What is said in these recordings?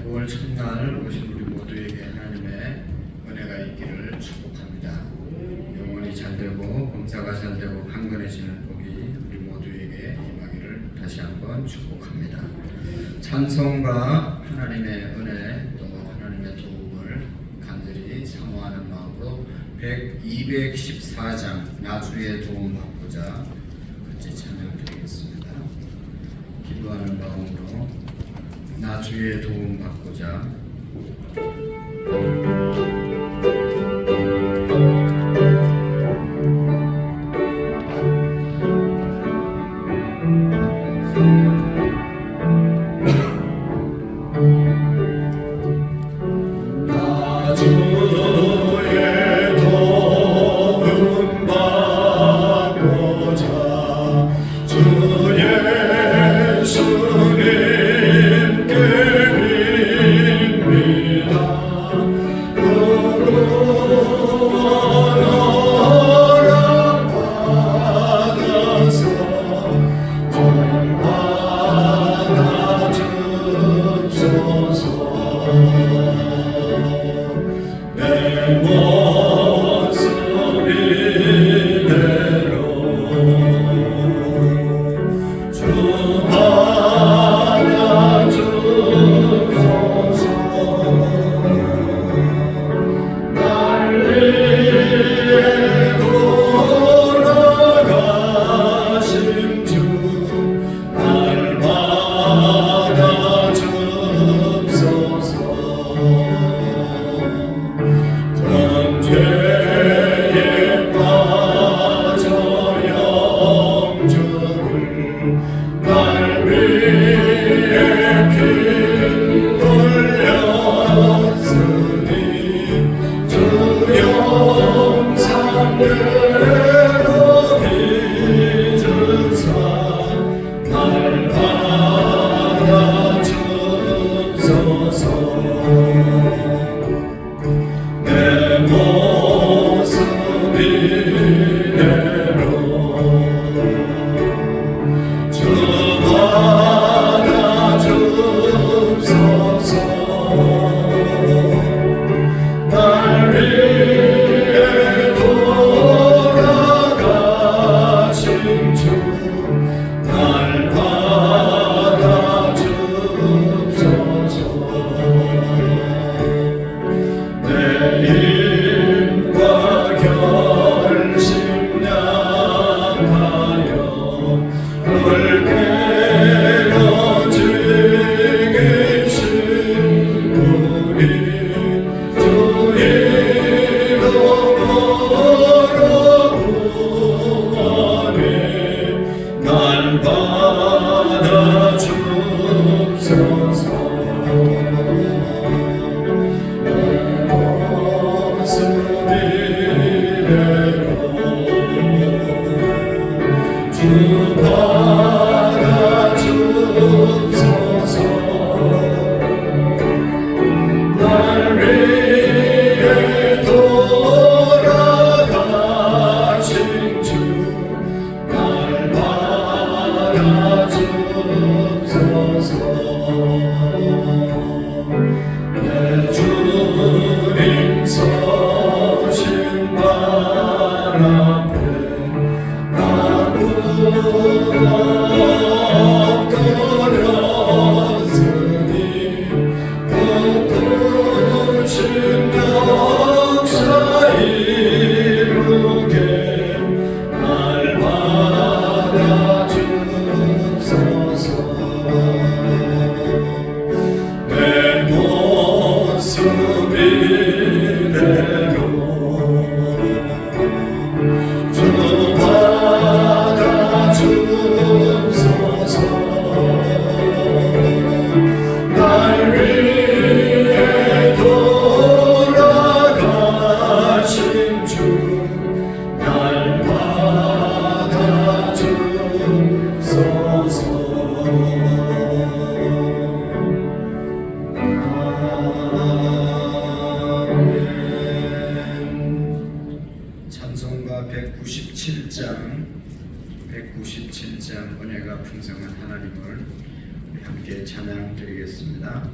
9월 첫날 오신 우리 모두에게 하나님의 은혜가 있기를 축복합니다. 영혼이 잘되고 봉사가 잘되고 강건해지는 복이 우리 모두에게 임하기를 다시 한번 축복합니다. 찬송과 하나님의 은혜 또 하나님의 도움을 간절히 사모하는 마음으로 214장 나주의 도움 받고자 같이 찬양드리겠습니다. 기도하는 마음으로 나주의 도움 받고자 찬송가 197장 은혜가 풍성한 하나님을 함께 찬양드리겠습니다.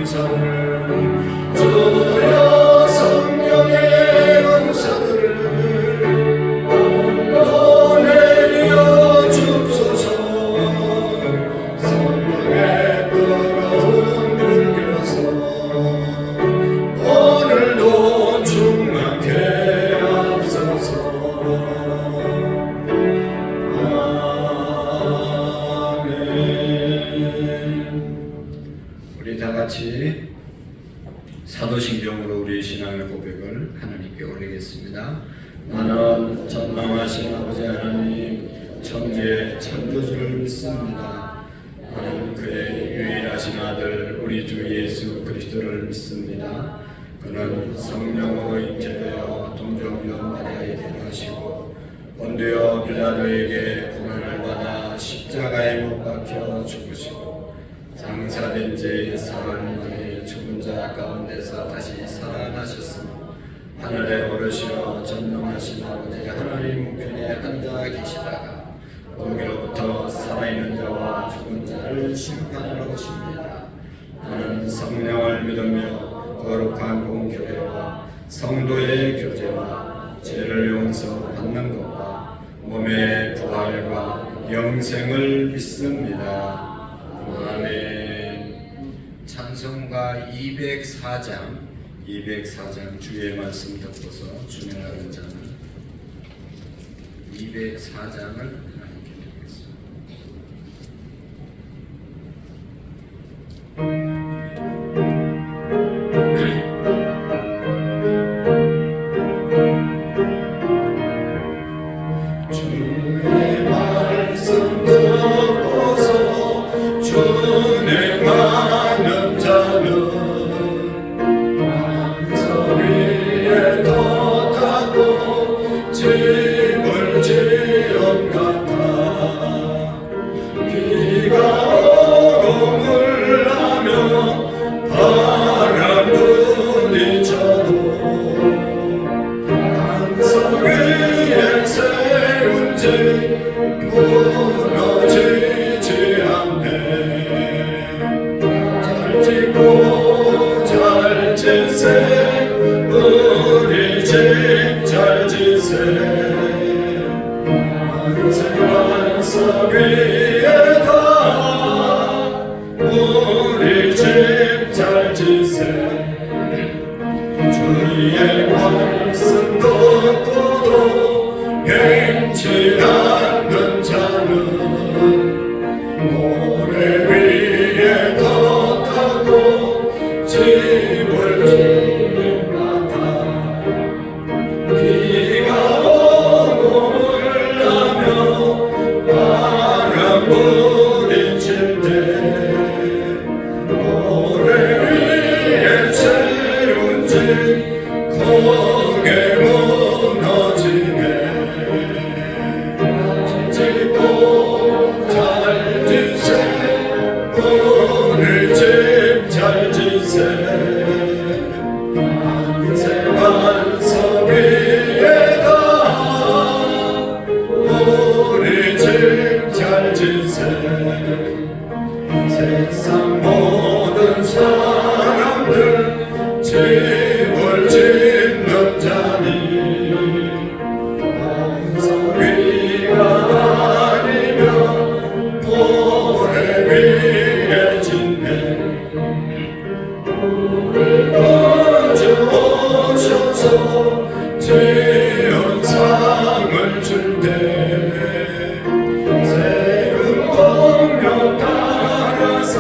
감사를 주여 성령의 감사를 너 내려 주소서 성령의 뜨거운 불교서 오늘도 충만케 앞서서 우리 다 같이 사도신경으로 우리 신앙의 고백을 하나님께 올리겠습니다. 나는 전능하신 아버지 하나님 천지의 창조주를 믿습니다. 나는 그의 유일하신 아들 우리 주 예수 그리스도를 믿습니다. 그는 성령으로 잉태되어 동정녀 마리아에게 태어나시고 본디오 빌라도에게 고난을 받아 십자가에 못 박혀 죽으시고 장사된 지 사흘 만에 죽은 자 가운데서 다시 살아나셨으며 하늘에 오르시어 전능하신 아버지 하나님 우편에 앉아 계시다가 거기로부터 살아있는 자와 죽은 자를 심판하러 오십니다. 나는 성령을 믿으며 거룩한 공교회와 성도의 교제와 죄를 용서받는 것과 몸의 부활과 영생을 믿습니다. 아멘. 찬송가 204장 주의 말씀 듣고서 준행하는 자는 204장을 하나님께 드리겠습니다. 주의 말씀 듣고서 준행하는 자는 반석 위에 덧하고 집을 지은 같아 비가 오고 물나며 바람 부딪혀도 반석 위에 세운 집 무너지지 않네. 잘 짓고 잘 지세 우리 집 잘 지세 반석 위에다 우리 집 잘 지세 주의 말씀 듣고도 행치 않는 자는 모래 위에 덧하고 집을 지는 같아 비가 오고 물나며 바람 부딪힐 때 모래 위에 세운 집 거기 무너지네. 짓고 잘 지세 우리 집 잘 지세 반석 위에다 우리 집 잘 지세 세상 모든 사람들 집을 짓는 자니 반석 위가 아니면 모래 위에 짓네. 구주 오셔서 지은 상을 줄 때 세운 공명 따라서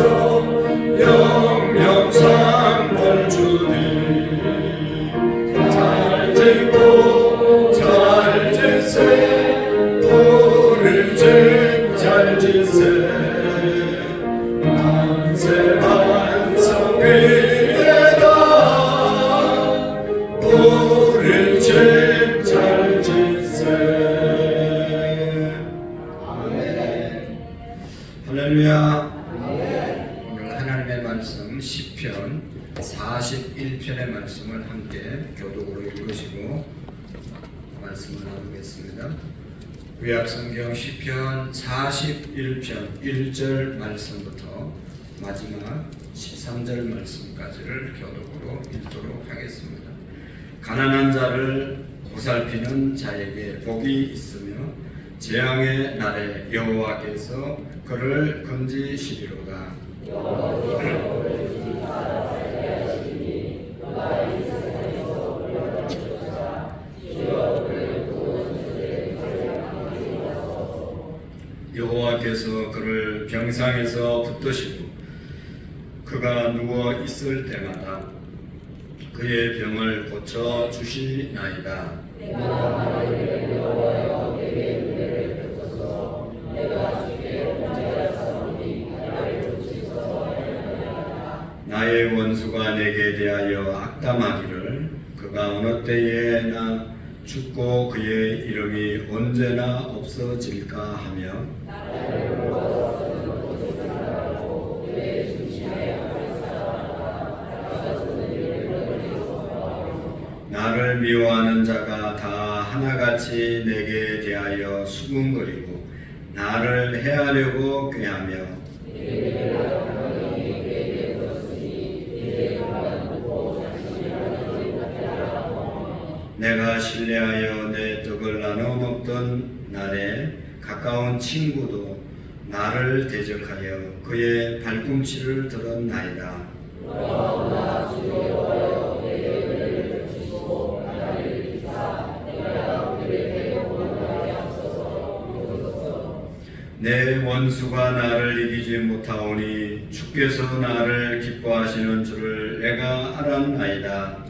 영영 상을 주니 잘 짓고 잘 지세 우리 집 잘 지세 만세 반석 위에다 우리 집 잘 지세. 아멘. 할렐루야. 오늘 하나님의 말씀 시편 41편의 말씀을 함께 교독으로 읽으시고 말씀을 나누겠습니다. 구약성경 시편 41편 1절 말씀부터 마지막 13절 말씀까지를 교독으로 읽도록 하겠습니다. 가난한 자를 보살피는 자에게 복이 있으며 재앙의 날에 여호와께서 그를 건지시리로다. 여호와께서 그를 병상에서 붙드시고 그가 누워 있을 때마다 그의 병을 고쳐 주시나이다. 나의 원수가 내게 대하여 악담하기를 그가 어느 때에나 죽고 그의 이름이 언제나 없어질까 하며 나를 미워하는 자가 다 하나같이 내게 대하여 수군거리고 나를 해하려고 꾀하며 내가 신뢰하여 내 떡을 나눠 먹던 날에 가까운 친구도 나를 대적하여 그의 발꿈치를 들었나이다. 내 원수가 나를 이기지 못하오니 주께서 나를 기뻐하시는 줄을 내가 알았나이다.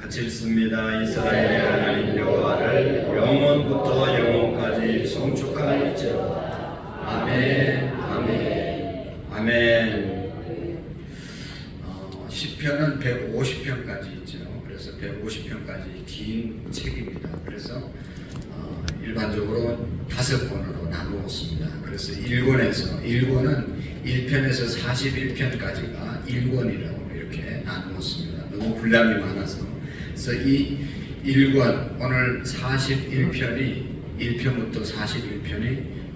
같이 읽습니다. 이스라엘의 하나님 여호와를 영원부터 영원까지 송축할지어다. 아멘. 아멘. 아멘. 시편은 150편까지 있죠. 그래서 150편까지 긴 책입니다. 그래서 일반적으로 5권으로 나누었습니다. 그래서 1권은 1편에서 41편까지가 1권이라고 이렇게 나누었습니다. 너무 분량이 많아서. 그래서 이 1권, 오늘 41편이 1편부터 41편이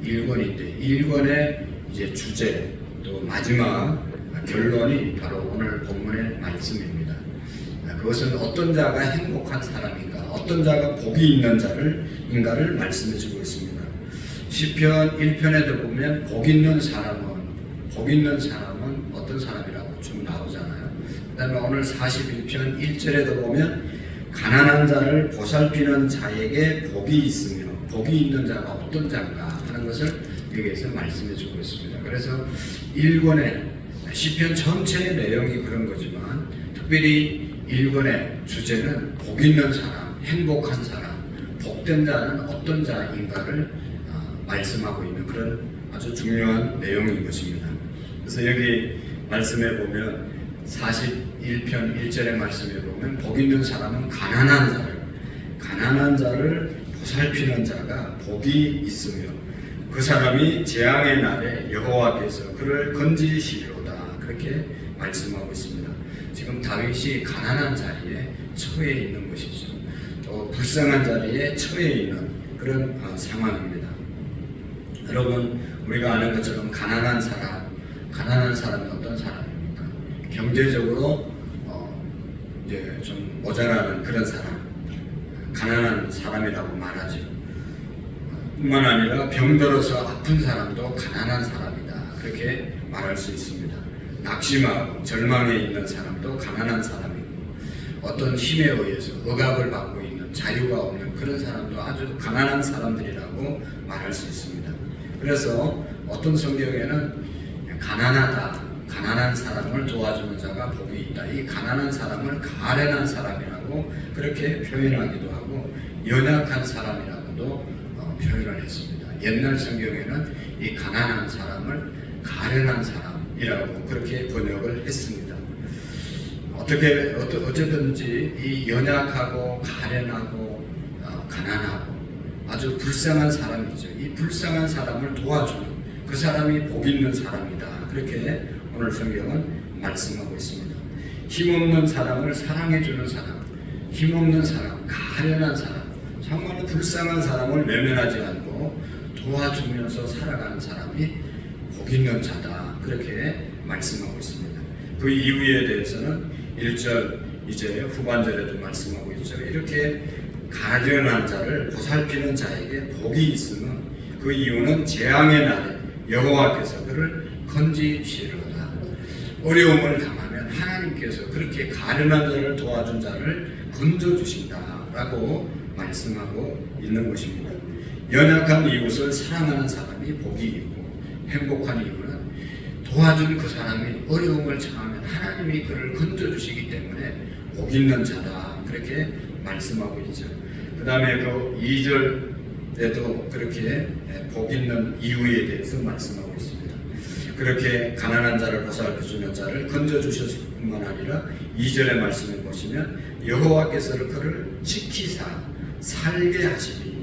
1권인데 1권의 이제 주제 또 마지막 결론이 바로 오늘 본문의 말씀입니다. 그것은 어떤 자가 행복한 사람인가, 어떤 자가 복이 있는 자인가를 말씀해 주고 있습니다. 시편 1편에도 보면 복 있는 사람은 어떤 사람이라고 쭉 나오잖아요. 그 다음에 오늘 41편 1절에도 보면 가난한 자를 보살피는 자에게 복이 있으며 복이 있는 자가 어떤 자인가 하는 것을 여기에서 말씀해 주고 있습니다. 그래서 1권의 시편 전체의 내용이 그런 거지만 특별히 1권의 주제는 복 있는 사람, 행복한 사람, 복된 자는 어떤 자인가를 말씀하고 있는 그런 아주 중요한 내용인 것입니다. 그래서 여기 말씀해 보면 41편 1절의 말씀에 보면 복 있는 사람은 가난한 자를 보살피는 자가 복이 있으며 그 사람이 재앙의 날에 여호와께서 그를 건지시리로다. 그렇게 말씀하고 있습니다. 지금 다윗이 가난한 자리에 처해 있는 것이죠. 또 불쌍한 자리에 처해 있는 그런 상황입니다. 여러분, 우리가 아는 것처럼 가난한 사람이 어떤 사람입니까? 경제적으로 이제 좀 모자라는 그런 사람, 가난한 사람이라고 말하죠. 뿐만 아니라 병들어서 아픈 사람도 가난한 사람이다. 그렇게 말할 수 있습니다. 낙심하고 절망에 있는 사람도 가난한 사람이고 어떤 힘에 의해서 억압을 받고 있는 자유가 없는 그런 사람도 아주 가난한 사람들이라고 말할 수 있습니다. 그래서 어떤 성경에는 가난한 사람을 도와주는 자가 복이 있다. 이 가난한 사람을 가련한 사람이라고 그렇게 표현하기도 하고 연약한 사람이라고도 표현을 했습니다. 옛날 성경에는 이 가난한 사람을 가련한 사람이라고 그렇게 번역을 했습니다. 어쨌든지 이 연약하고 가련하고 가난하고 아주 불쌍한 사람이죠. 이 불쌍한 사람을 도와주는 그 사람이 복 있는 사람이다. 그렇게 오늘 성경은 말씀하고 있습니다. 힘없는 사람을 사랑해주는 사람, 힘없는 사람, 가련한 사람, 정말 불쌍한 사람을 외면하지 않고 도와주면서 살아가는 사람이 복 있는 자다, 그렇게 말씀하고 있습니다. 그 이유에 대해서는 1절 이제 후반절에도 말씀하고 있죠. 이렇게 가련한 자를 보살피는 자에게 복이 있으면 그 이유는 재앙의 날에 여호와께서 그를 건지시리로다. 어려움을 당하면 하나님께서 그렇게 가련한 자를 도와준 자를 건져주신다라고 말씀하고 있는 것입니다. 연약한 이웃을 사랑하는 사람이 복이 있고, 행복한 이유는 도와준 그 사람이 어려움을 당하면 하나님이 그를 건져주시기 때문에 복 있는 자다, 그렇게 말씀하고 있죠. 그 다음에 그 2절에도 그렇게 복 있는 이유에 대해서 말씀하고 있습니다. 그렇게 가난한 자를 보살펴주는 자를 건져주셨을 뿐만 아니라 2절의 말씀을 보시면 여호와께서 그를 지키사 살게 하시니,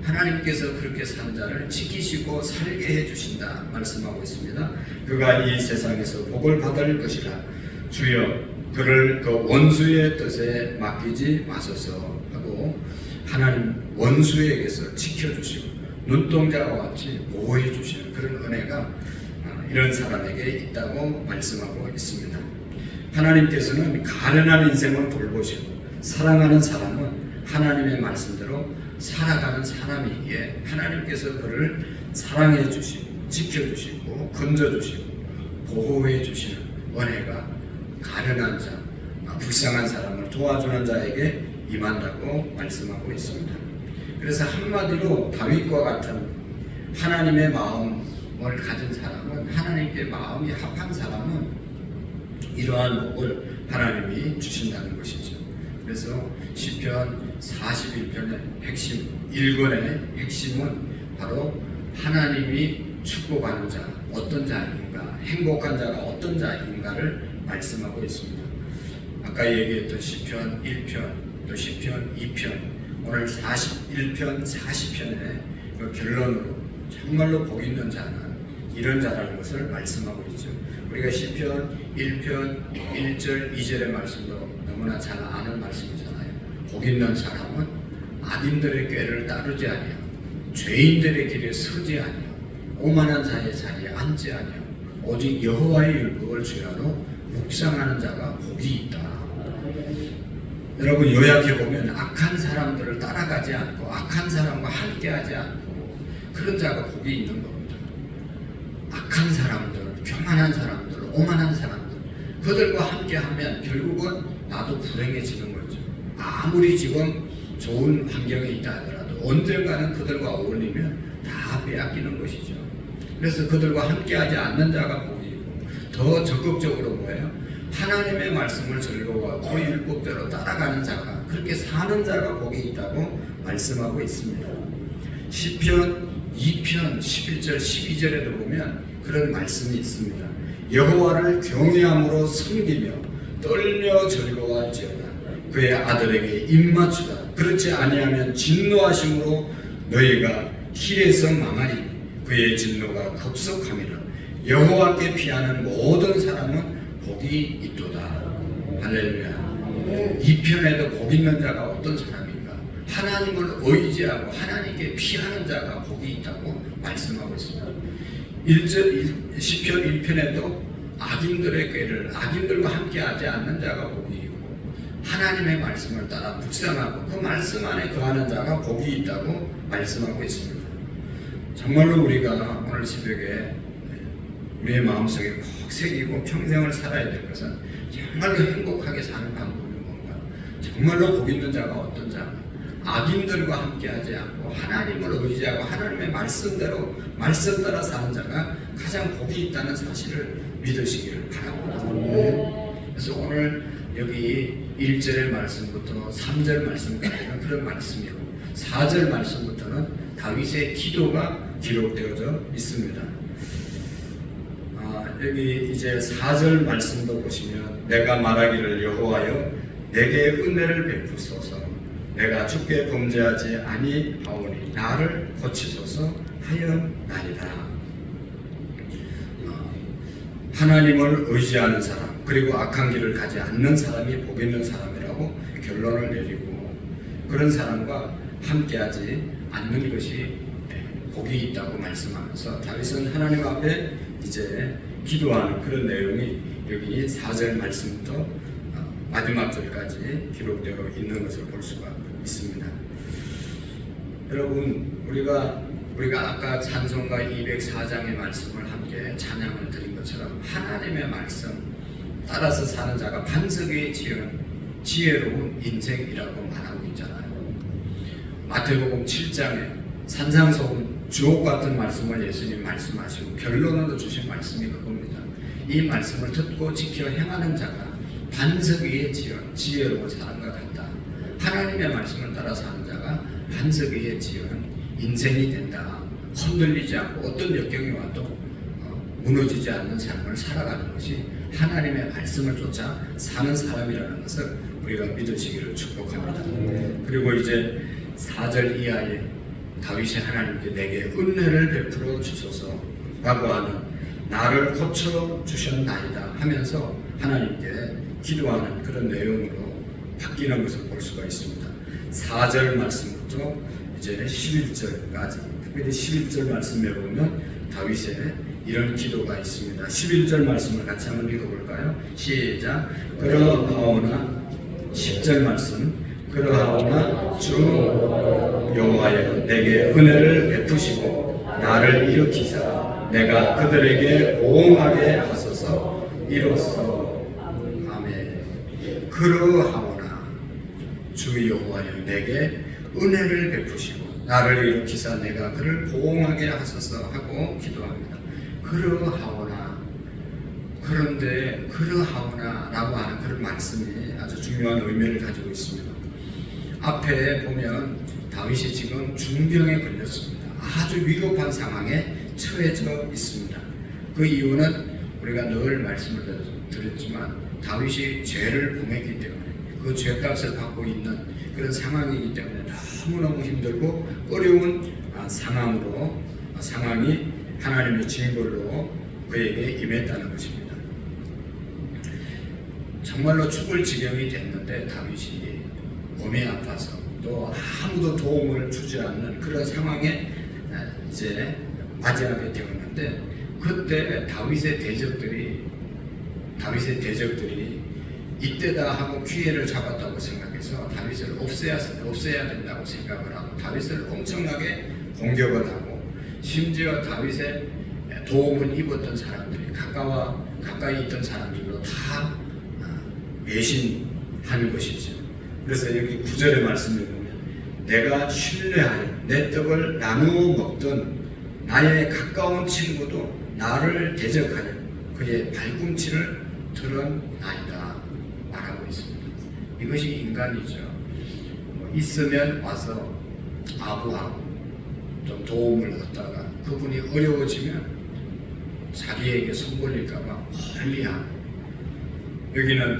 하나님께서 그렇게 산 자를 지키시고 살게 해주신다 말씀하고 있습니다. 그가 이 세상에서 복을 받을 것이라. 주여 그를 그 원수의 뜻에 맡기지 마소서 하고, 하나님 원수에게서 지켜주시고 눈동자와 같이 보호해 주시는 그런 은혜가 이런 사람에게 있다고 말씀하고 있습니다. 하나님께서는 가련한 인생을 돌보시고, 사랑하는 사람은 하나님의 말씀대로 살아가는 사람이기에 하나님께서 그를 사랑해 주시고 지켜주시고 건져주시고 보호해 주시는 은혜가 가련한 자, 불쌍한 사람을 도와주는 자에게 임한다고 말씀하고 있습니다. 그래서 한마디로 다윗과 같은 하나님의 마음을 가진 사람은, 하나님께 마음이 합한 사람은 이러한 복을 하나님이 주신다는 것이죠. 그래서 시편 41편의 핵심, 1권의 핵심은 바로 하나님이 축복하는 자, 어떤 자인가, 행복한 자가 어떤 자인가를 말씀하고 있습니다. 아까 얘기했던 시편 1편, 또 시편 2편, 오늘 41편, 40편의 그 결론으로 정말로 복 있는 자는 이런 자라는 것을 말씀하고 있죠. 우리가 시편 1편 1절 2절의 말씀도 너무나 잘 아는 말씀이잖아요. 복 있는 사람은 악인들의 꾀를 따르지 아니하고 죄인들의 길에 서지 아니하고 오만한 자의 자리에 앉지 아니하고 오직 여호와의 율법을 주야로 묵상하는 자가 복이 있다. 여러분, 요약해 보면 악한 사람들을 따라가지 않고 악한 사람과 함께하지 않고 그런 자가 복이 있는 겁니다. 악한 사람들, 교만한 사람들, 오만한 사람들, 그들과 함께하면 결국은 나도 불행해지는 거죠. 아무리 지금 좋은 환경에 있다 하더라도 언젠가는 그들과 어울리면 다 빼앗기는 것이죠. 그래서 그들과 함께하지 않는 자가 복이고, 더 적극적으로 뭐예요? 하나님의 말씀을 즐거워하고 그 율법대로 따라가는 자가, 그렇게 사는 자가 복이 있다고 말씀하고 있습니다. 시편 2편 11절 12절에도 보면 그런 말씀이 있습니다. 여호와를 경외함으로 섬기며 떨며 즐거워할지어다. 그의 아들에게 입맞추다. 그렇지 아니하면 진노하심으로 너희가 길에서 망하리니 그의 진노가 급속함이라. 여호와께 피하는 모든 사람은 복이 있도다. 할렐루야. 이 편에도 복 있는 자가 어떤 사람인가? 하나님을 의지하고 하나님께 피하는 자가 복이 있다고 말씀하고 있습니다. 1절 시편 1편에도 악인들의 꾀를, 악인들과 함께하지 않는 자가 복이 있고, 하나님의 말씀을 따라 묵상하고 그 말씀 안에 거하는 자가 복이 있다고 말씀하고 있습니다. 정말로 우리가 오늘 새벽에 우리의 마음속에 꼭 새기고 평생을 살아야 될 것은, 정말로 행복하게 사는 방법이 뭔가, 정말로 복 있는 자가 어떤 자가, 악인들과 함께하지 않고 하나님을 의지하고 하나님의 말씀대로 말씀 따라 사는 자가 가장 복이 있다는 사실을 믿으시기를 바랍니다. 그래서 오늘 여기 1절의 말씀부터 3절 말씀까지는 그런 말씀이고, 4절 말씀부터는 다윗의 기도가 기록되어져 있습니다. 여기 이제 4절 말씀도 보시면, 내가 말하기를 여호와여 내게 은혜를 베푸소서, 내가 주께 범죄하지 아니하오니 나를 고치소서 하였나이다. 하나님을 의지하는 사람, 그리고 악한 길을 가지 않는 사람이 복 있는 사람이라고 결론을 내리고, 그런 사람과 함께하지 않는 것이 복이 있다고 말씀하면서 다윗은 하나님 앞에 이제 기도하는 그런 내용이 여기 4절 말씀부터 마지막 절까지 기록되어 있는 것을 볼 수가 있습니다. 여러분, 우리가 아까 찬송가 204장의 말씀을 함께 찬양을 드린 것처럼 하나님의 말씀 따라서 사는 자가 반석에 지은 지혜로운 인생이라고 말하고 있잖아요. 마태복음 7장에 산상수훈 주옥 같은 말씀을 예수님 말씀하시고 결론으로 주신 말씀이 그겁니다. 이 말씀을 듣고 지켜 행하는 자가 반석 위에 지은 지혜로운 사람과 같다. 하나님의 말씀을 따라 사는 자가 반석 위에 지은 인생이 된다. 흔들리지 않고 어떤 역경이 와도 무너지지 않는 삶을 살아가는 것이 하나님의 말씀을 쫓아 사는 사람이라는 것을 우리가 믿으시기를 축복합니다. 그리고 이제 4절 이하에 다윗이 하나님께 내게 은혜를 베풀어 주소서 라고 하는 나를 고쳐 주셨나이다 하면서 하나님께 기도하는 그런 내용으로 바뀌는 것을 볼 수가 있습니다. 4절 말씀부터 이제 11절까지, 특별히 11절 말씀에 보면 다윗의 이런 기도가 있습니다. 11절 말씀을 같이 한번 읽어볼까요? 시작. 그러하오나 10절 말씀. 그러하오나 주 여호와여 내게 은혜를 베푸시고 나를 일으키사 내가 그들에게 보응하게 하소서. 이로써 아멘. 그러하오나 주 여호와여 내게 은혜를 베푸시고 나를 일으키사 내가 그를 보응하게 하소서 하고 기도합니다. 그러하오나, 그런데 그러하오나 라고 하는 그런 말씀이 아주 중요한 의미를 가지고 있습니다. 앞에 보면 다윗이 지금 중병에 걸렸습니다. 아주 위급한 상황에 처해져 있습니다. 그 이유는 우리가 늘 말씀을 드렸지만 다윗이 죄를 범했기 때문에 그 죄값을 받고 있는 그런 상황이기 때문에 너무너무 힘들고 어려운 상황이 하나님의 징벌로 그에게 임했다는 것입니다. 정말로 죽을 지경이 됐는데 다윗이 몸이 아파서 또 아무도 도움을 주지 않는 그런 상황에 이제 맞이하게 되었는데 그때 다윗의 대적들이 이때다 하고 기회를 잡았다고 생각해서 다윗을 없애야 된다고 생각을 하고 다윗을 엄청나게 공격을 하고 심지어 다윗의 도움을 입었던 사람들이 가까이 있던 사람들로 다 배신한 것이죠. 그래서 여기 9절의 말씀에 보면 내가 신뢰하여 내 떡을 나누어 먹던 나의 가까운 친구도 나를 대적하여 그의 발꿈치를 드러나이다 말하고 있습니다. 이것이 인간이죠. 있으면 와서 아부하고 좀 도움을 얻다가 그분이 어려워지면 자기에게 손 벌릴까봐 멀리하고, 여기는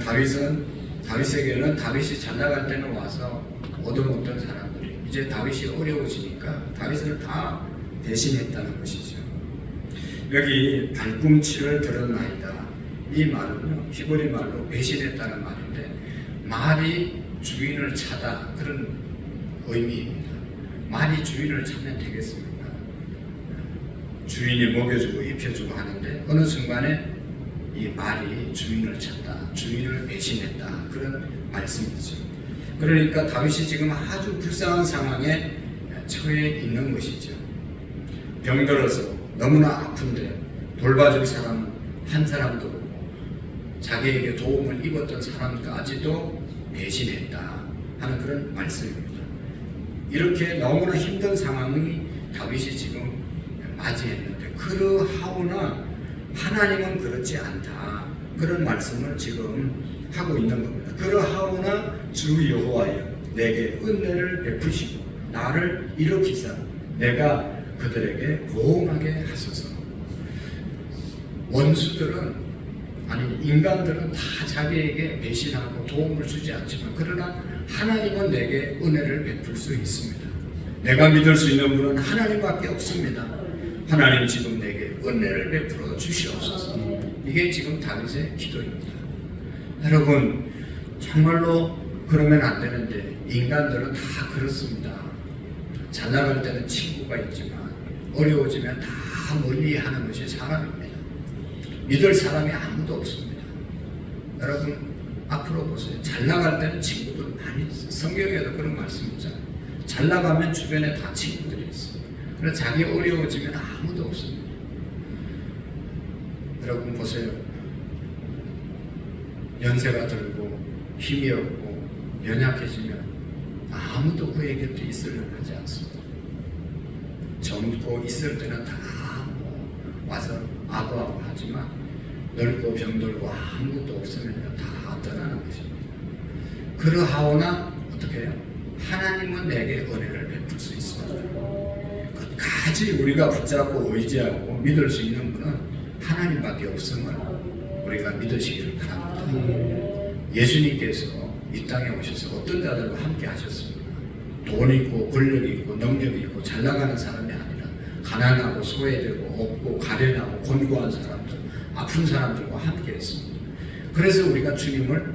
다윗에게는 다윗이 잘 나갈 때는 와서 얻어먹던 사람들이 이제 다윗이 어려워지니까 다윗을 다 대신했다는 것이죠. 여기 발꿈치를 드러나이다, 이 말은요 히브리 말로 배신했다는 말인데 말이 주인을 차다 그런 의미입니다. 말이 주인을 차면 되겠습니까? 주인이 먹여주고 입혀주고 하는데 어느 순간에 이 말이 주인을 찼다, 주인을 배신했다 그런 말씀이죠. 그러니까 다윗이 지금 아주 불쌍한 상황에 처해 있는 것이죠. 병들어서 너무나 아픈데 돌봐줄 사람은 한 사람도 없고 자기에게 도움을 입었던 사람까지도 배신했다 하는 그런 말씀입니다. 이렇게 너무나 힘든 상황이 다윗이 지금 맞이했는데 그러하오나 하나님은 그렇지 않다 그런 말씀을 지금 하고 있는 겁니다. 그러하오나 주 여호와여 내게 은혜를 베푸시고 나를 일으키사 내가 그들에게 보응하게 하소서. 원수들은 인간들은 다 자기에게 배신하고 도움을 주지 않지만 그러나 하나님은 내게 은혜를 베풀 수 있습니다. 내가 믿을 수 있는 분은 하나님밖에 없습니다. 하나님 지금 내게 은혜를 베풀어 주시옵소서. 이게 지금 다윗의 기도입니다. 여러분 정말로 그러면 안 되는데 인간들은 다 그렇습니다. 잘 나갈 때는 친구가 있지만 어려워지면 다 멀리하는 것이 사람입니다. 믿을 사람이 아무도 없습니다. 여러분 앞으로 보세요. 잘 나갈 때는 친구들 많이 있어요. 성경에도 그런 말씀 있잖아요. 잘 나가면 주변에 다 친구들이 있어요. 그래서 자기 어려워지면 아무도 없습니다. 여러분 보세요. 연세가 들고 힘이 없고 연약해지면 아무도 그의 곁에 있으려 하지 않습니다. 젊고 있을 때는 다 와서 아부아부 하지만 늙고 병들고 아무것도 없으면 다 떠나는 것입니다. 그러하오나 어떻게 해요? 하나님은 내게 은혜를 베풀 수 있습니다. 끝까지 우리가 붙잡고 의지하고 믿을 수 있는 분은 하나님밖에 없음을 우리가 믿으시기를 바랍니다. 예수님께서 이 땅에 오셔서 어떤 자들과 함께 하셨습니까? 돈 있고 권력 있고 능력 있고 잘 나가는 사람이 아니라 가난하고 소외되고 없고 가련하고 곤고한 사람들, 아픈 사람들과 함께 했습니다. 그래서 우리가 주님을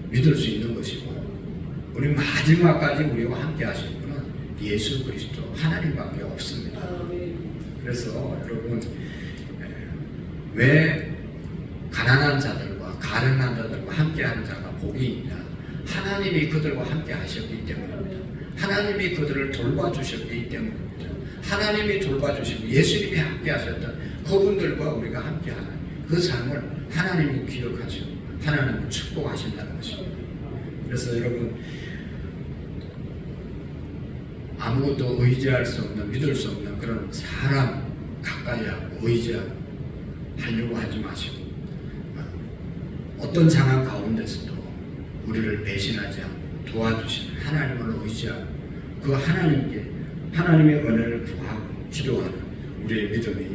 믿을 수 있는 것이고 우리 마지막까지 우리와 함께 하실 분은 예수 그리스도 하나님밖에 없습니다. 그래서 여러분 왜 가난한 자들과 가련한 자들과 함께하는 자가 복이 있냐? 하나님이 그들과 함께 하셨기 때문입니다. 하나님이 그들을 돌봐주셨기 때문입니다. 하나님이 돌봐주시고 예수님이 함께 하셨던 그분들과 우리가 함께하는 그 삶을 하나님이 기억하시고 하나님을 축복하신다는 것입니다. 그래서 여러분 아무것도 의지할 수 없는 믿을 수 없는 그런 사람 가까이 하고 의지하고 하려고 하지 마시고 어떤 상황 가운데서도 우리를 배신하지 않고 도와주시는 하나님을 의지하고 그 하나님께 하나님의 은혜를 구하고 기도하는 우리의 믿음이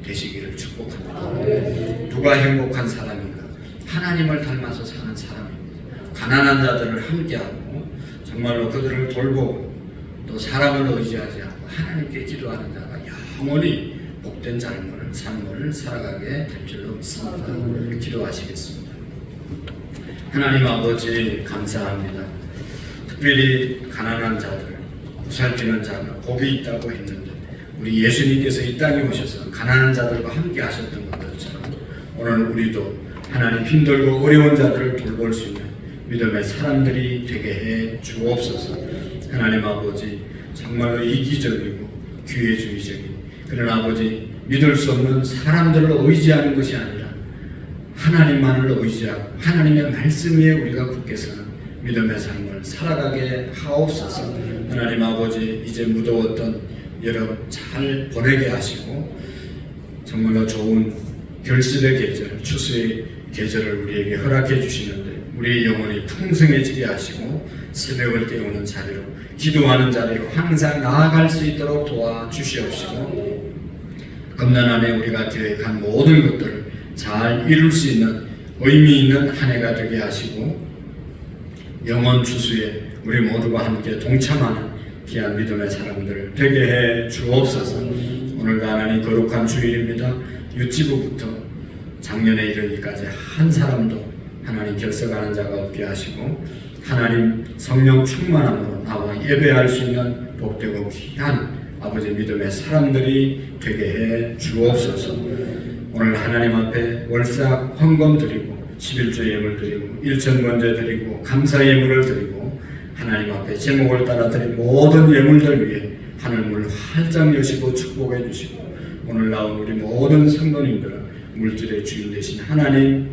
되시기를 축복합니다. 누가 행복한 사람인가? 하나님을 닮아서 사는 사람입니다. 가난한 자들을 함께하고 정말로 그들을 돌보고 또 사람을 의지하지 않고 하나님께 기도하는 자가 영원히 복된 삶을 살아가게 될 줄로 믿습니다. 기도하시겠습니다. 하나님 아버지 감사합니다. 특별히 가난한 자들, 보살피는 자가 복이 있다고 했는데 우리 예수님께서 이 땅에 오셔서 가난한 자들과 함께 하셨던 것처럼 오늘 우리도 하나님 힘들고 어려운 자들을 돌볼 수 있는 믿음의 사람들이 되게 해 주옵소서. 하나님 아버지 정말로 이기적이고 기회주의적인 그런 아버지 믿을 수 없는 사람들을 의지하는 것이 아니라 하나님만을 의지하고 하나님의 말씀 위에 우리가 굳게 서는 믿음의 삶을 살아가게 하옵소서. 하나님 아버지 이제 무더웠던 여름 잘 보내게 하시고 정말로 좋은 결실의 계절, 추수의 계절을 우리에게 허락해 주시는데 우리의 영혼이 풍성해지게 하시고 새벽을 깨우는 자리로 기도하는 자리로 항상 나아갈 수 있도록 도와주시옵시고 금년 안에 우리가 계획한 모든 것들을 잘 이룰 수 있는 의미 있는 한 해가 되게 하시고 영원 추수에 우리 모두가 함께 동참하는 귀한 믿음의 사람들 되게 해 주옵소서. 오늘도 하나님 거룩한 주일입니다. 유치부부터 작년에 이르기까지 한 사람도 하나님 결석하는 자가 없게 하시고 하나님 성령 충만함으로 나와 예배할 수 있는 복되고 귀한 아버지 믿음의 사람들이 되게 해 주옵소서. 오늘 하나님 앞에 월삭 헌금 드리고 11조 예물 드리고 일천번제 드리고 감사 예물을 드리고 하나님 앞에 제목을 따라 드린 모든 예물들 위에 하늘문을 활짝 여시고 축복해 주시고 오늘 나온 우리 모든 성도님들은 물질의 주인 되신 하나님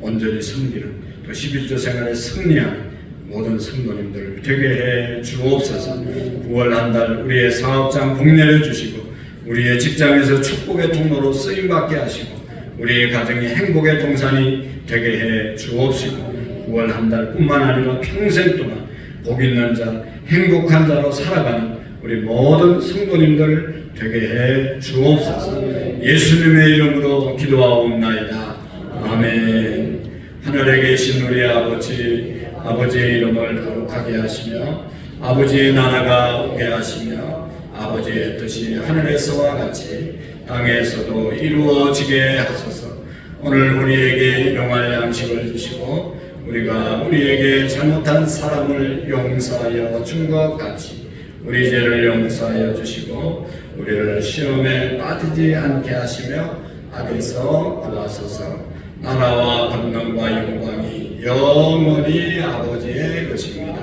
온전히 섬기는 또 11조 생활에 승리하는 모든 성도님들 되게 해 주옵소서. 9월 한 달 우리의 사업장 복내려 주시고 우리의 직장에서 축복의 통로로 쓰임받게 하시고 우리의 가정이 행복의 동산이 되게 해 주옵시고 9월 한 달뿐만 아니라 평생 동안 복 있는 자, 행복한 자로 살아가는 우리 모든 성도님들 되게 해 주옵소서. 예수님의 이름으로 기도하옵나이다. 아멘. 하늘에 계신 우리 아버지의 이름을 거룩하게 하시며 아버지의 나라가 오게 하시며 아버지의 뜻이 하늘에서와 같이 땅에서도 이루어지게 하소서. 오늘 우리에게 일용할 양식을 주시고 우리가 우리에게 잘못한 사람을 용서하여 준 것 같이 우리 죄를 용서하여 주시고 우리를 시험에 빠지지 않게 하시며 악에서 구하소서. 나라와 권능과 영광이 영원히 아버지의 것입니다.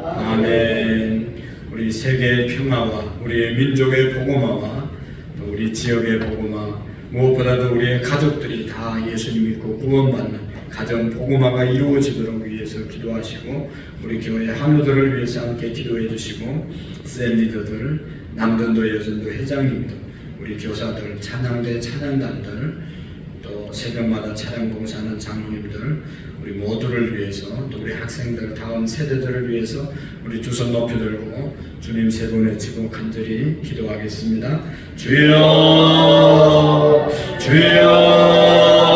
아멘. 우리 세계의 평화와 우리의 민족의 복음화와 또 우리 지역의 복음화, 무엇보다도 우리의 가족들이 다 예수님 믿고 구원받는 가정 복음화가 이루어지도록 위해서 기도하시고, 우리 교회 한우들을 위해서 함께 기도해 주시고, 셀리더들, 남전도 여전도 회장님들, 우리 교사들, 찬양대 찬양단들, 또 새벽마다 찬양 봉사하는 장로님들, 우리 모두를 위해서, 또 우리 학생들, 다음 세대들을 위해서 우리 두 손 높이 들고 주님 세 분의 지고 간절히 기도하겠습니다. 주여, 주여.